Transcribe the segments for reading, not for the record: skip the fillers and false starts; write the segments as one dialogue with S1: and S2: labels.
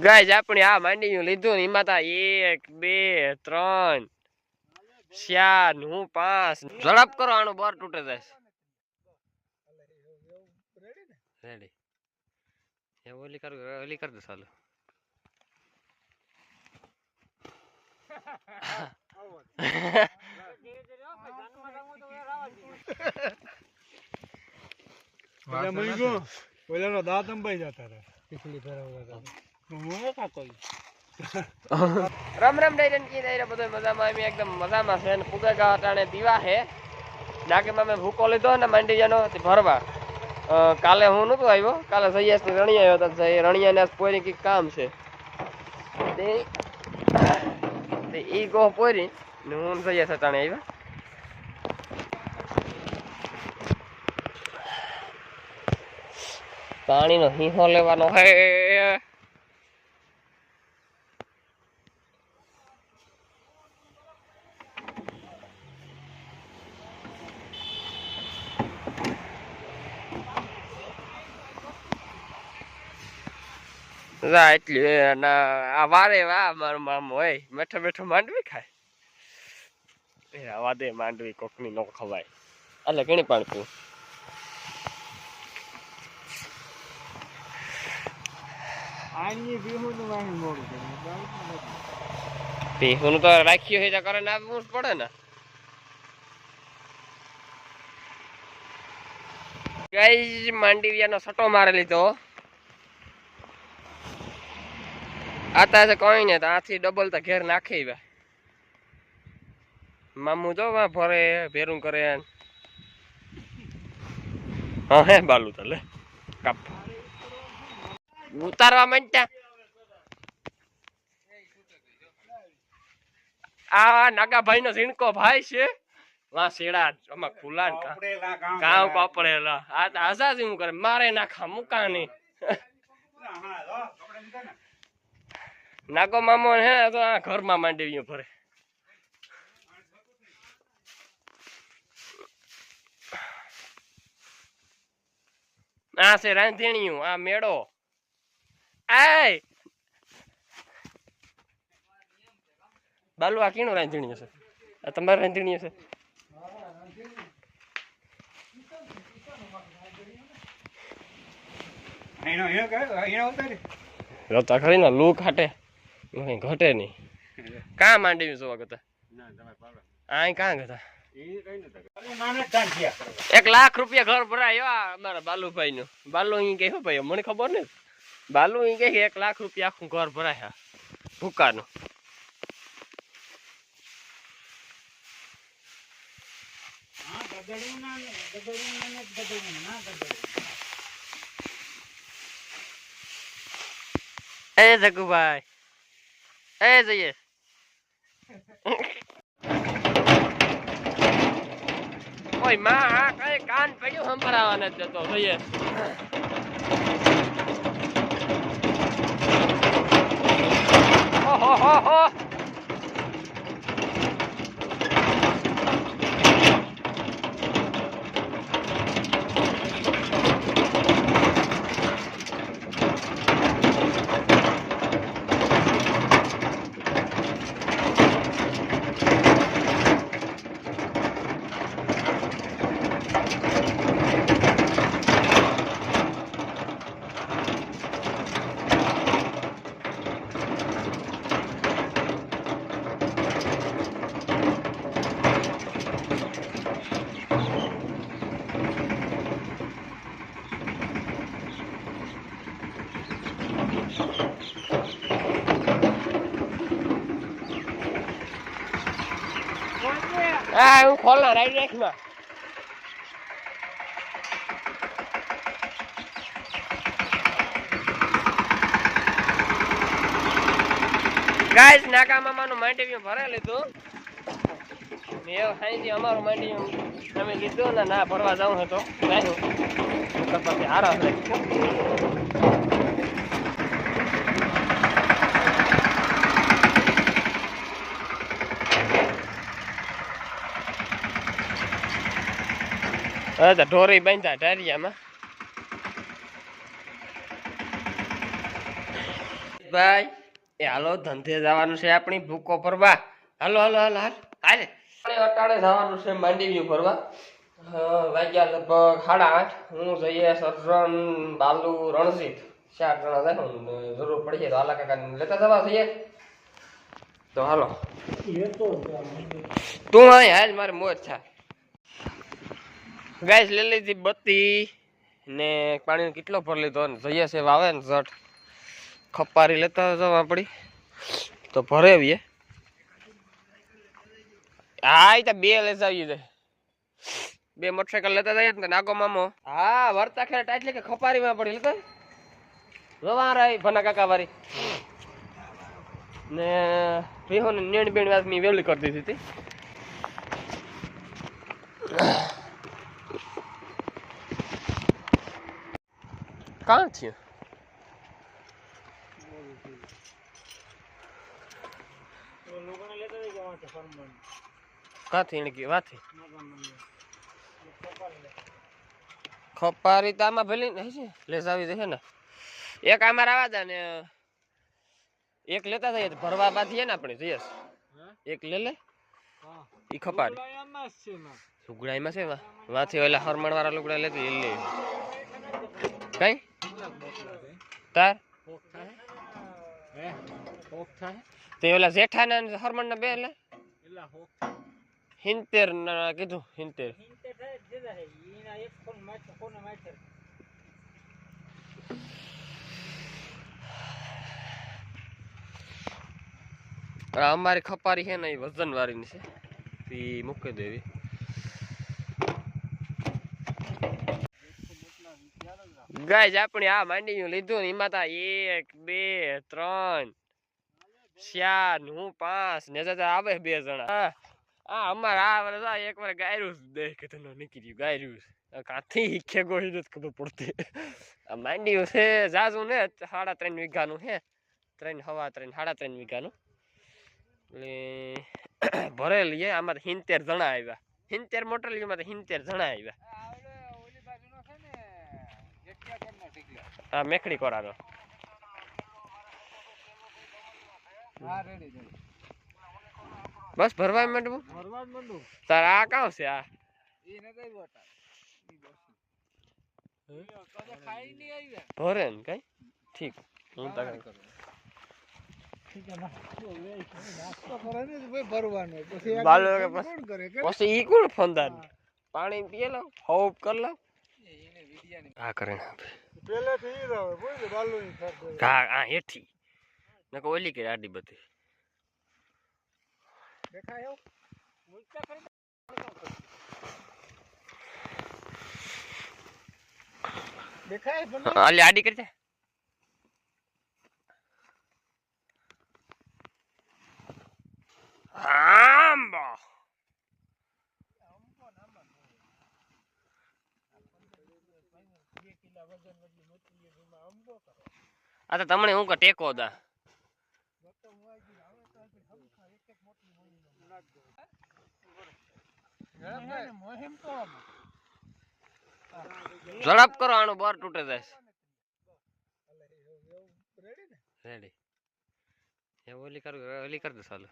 S1: guys આપણે આ માંડી લીધું ને એમાં તા 1 2 3 4 હું 5 ઝડપ કરો આનું બર તૂટે જાય રેડી એ ઓલી કર દે ચાલો
S2: ઓલાનો દાંત અંબાઈ જતા રહે પિછલી ફેરવતા હું કા કોઈ
S1: રામ રામ ડાયરન કી ડાયરા બધો મજામાં અમે એકદમ મજામાં છે ને પુગા અટાણે દીવા હે ડાકેમાં મેં ભૂકો લીધો ને માંડીયાનો તે ભરવા કાલે હું નતો આવ્યો કાલે સૈયાસ ની રણિયા આવ્યો તો રણિયાને પોરી કઈક કામ છે તે ઈ ગો પોરી ને હું સૈયાસ અટાણે આવ્યા પાણીનો હીહો લેવાનો હે એટલી આ વારે વાહ મારું મામો હોય બેઠો બેઠો માંડવી ખાય વાદે માંડવી કોકની નો ખવાય એટલે ઘણી પાણી પીવું ભીહું તો રાખ્યું હોય તો કરે ને આપવું જ પડે ને ગાઈસ માંડવીયાનો સટો મારે લીધો આતા છે કોઈ ને આથી ડબલ તો ઘેર નાખી મામુ જો ભરે ભેરું કરે હા હે બાલું તો લે કાપ ઉતારવા માંડ્યા આ નાગાભાઈ નો ઝીણકો ભાઈ છે વા શેડા આમાં ખુલા કામ કપડેલા આ આઝાદી હું કરે મારે નાખા મુકાની નાગો મામો હે તો આ ઘરમાં માંડવી ભરે આ છે રાંધણીયું આ મેળો આય બાલુ આ કીનું રાંધણીયું છે આ તમારે રાંધણીયું છે રોતા ખરી ને લૂ ખાટે કઈ ઘટે નહીં કાં માંડવી જોવા ગતા આ કાં ગતા 1 લાખ રૂપિયા ઘર ભરાયો અમારા બાલુભાઈ નું બાલુ અહીં કહ્યું ભાઈ મને ખબર ને બાલુ અહીં કહે 1 લાખ રૂપિયા આખું ઘર ભરાયા ભૂકાનું એ જગુભાઈ એ જઈએ ઓય માં આ કઈ કાન પડ્યું સંભળાવાને જતો જઈએ ઓહો હો હો આ હું ખોલના રાઈડ રાખમાં ગાઈસ નાકા મામાનું માંડવી ભરાઈ લીધું મેં સાંજે અમારું માંડવી અમે લીધું ને ના ભરવા જવું હતો પછી હારા અચ્છા ઢોરી બાંધ્યા ઢારિયામાં ભાઈ એ હાલો ધંધે જવાનું છે આપણી ભૂકો ફરવા હાલો હાલો હાલો હાલ હાલે અટાણે જવાનું છે માંડવી ફરવા વાગ્યા લગભગ 8:30 હું જઈએ સરજણ બાલુ રણજીત 4 જણા જાય જરૂર પડી તો આલા કાકા લેતા જવા જઈએ તો હાલો તું અહીં હાલ મારે મોજ થાય ગાઈસ લઈ લીધી બત્તી ને પાણીનો કેટલો ભર લીધો ને જઈએ છે વાવે ને ઝટ ખપારી લેતા જવા પડી તો ભરે આવીએ હા એ તો 2 લઈ આવીએ છે 2 મોટરસાઇકલ લેતા જઈએ ને નાગો મામો હા વર્તા ખેર એટલે કે ખપારીમાં પડી લેતો જવા રહી ભના કાકા વારી ને રીહો ને નેણ બેણ વાત મેં વેવલી કરી દીધી હતી કાં થયું કાથી એને ગયું વાથી ખપારી તો આમાં ભલે નહીં છે લેસ આવી જશે ને એક આમાં આવા દે ને એક લેતા જઈએ તો ભરવા બાંધીએ ને આપણે જઈએ એક લે ઈ ખપારી લુગડાઈમાં છે વાથી ઓલા હરમણ વાળા લુગડા લેતી લે કઈ તાર તે ઓલા જેઠા ને હરમણ ને બે લે 70 ના કીધું 70 અમારી ખપારી છે ને એ વજન વાળી ની છે એ મૂકી દેવી ગાઈસ આપણે આ માંડી લીધું ને એમાં તા 1 2 3 4 હું 5 ને જતા આવે 2 જણા આ અમાર આ વર્ષ એક વાર ગાયરું દેખ કે તને નીકળ્યું ગાયરું કાથી ઈખે ગોઈ નથી ખબર પડતી આ માંડી છે જાજુ ને 3.5 વીઘાનું છે 3 હવા 3 3.5 વીઘાનું એટલે ભરેલી આમાં 70 જણા આવ્યા 70 મોટરલીમાં 70 જણા આવ્યા હા મેખડી કોરાનો બસ ભરવા માંડવું તાર આ કાં છે આ ભરે ને કઈ ઠીક હું તાર પછી ઈ કોણ ફંદાર પાણી પીએ લો હોપ કર લો આ કરે હા હેઠી નકો ઓલી કે આડી બધી દેખાય આડી કરી દે આ તો તમને હું કે ટેકો દા ઝડપ કરો આનું બાર તૂટે જાય રેડી એ ઓલી કર દે ચાલો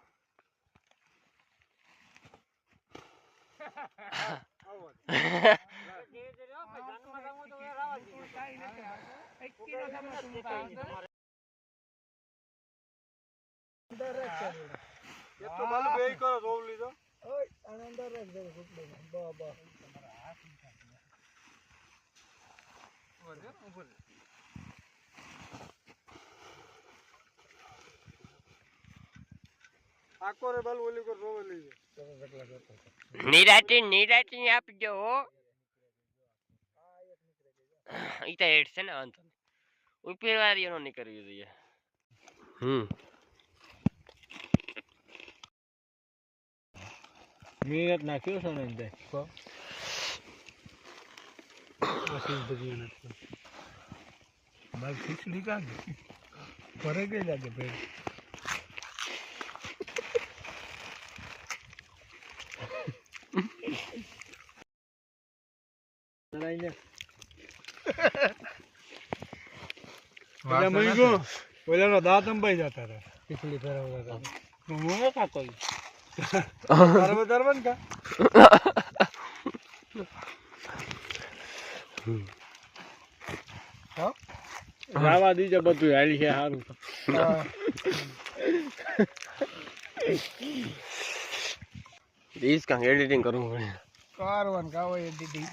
S1: નિરાટી આપજો ઈ તો હેડ છે ને અંત ઉપર વાળી નો નીકળવી જોઈએ
S2: મિનિટ નાખ્યો છે ને દે કો પછી બધી નથી બાલ ખીચડી કાઢ ભરે ગઈ લાગે ભાઈ લઈને વાલા મઈ ગો ઓલાનો દાંત અંબાઈ જતા હતા ખીચડી ફેરવતા હતા હું નતા કોઈ તારે વધારવા ને કા રાવા દીજે બધું હાલી છે સારું
S1: ઈસ કાંક એડિટિંગ કરવું પડે
S2: કારવાન કાવો એડિટિંગ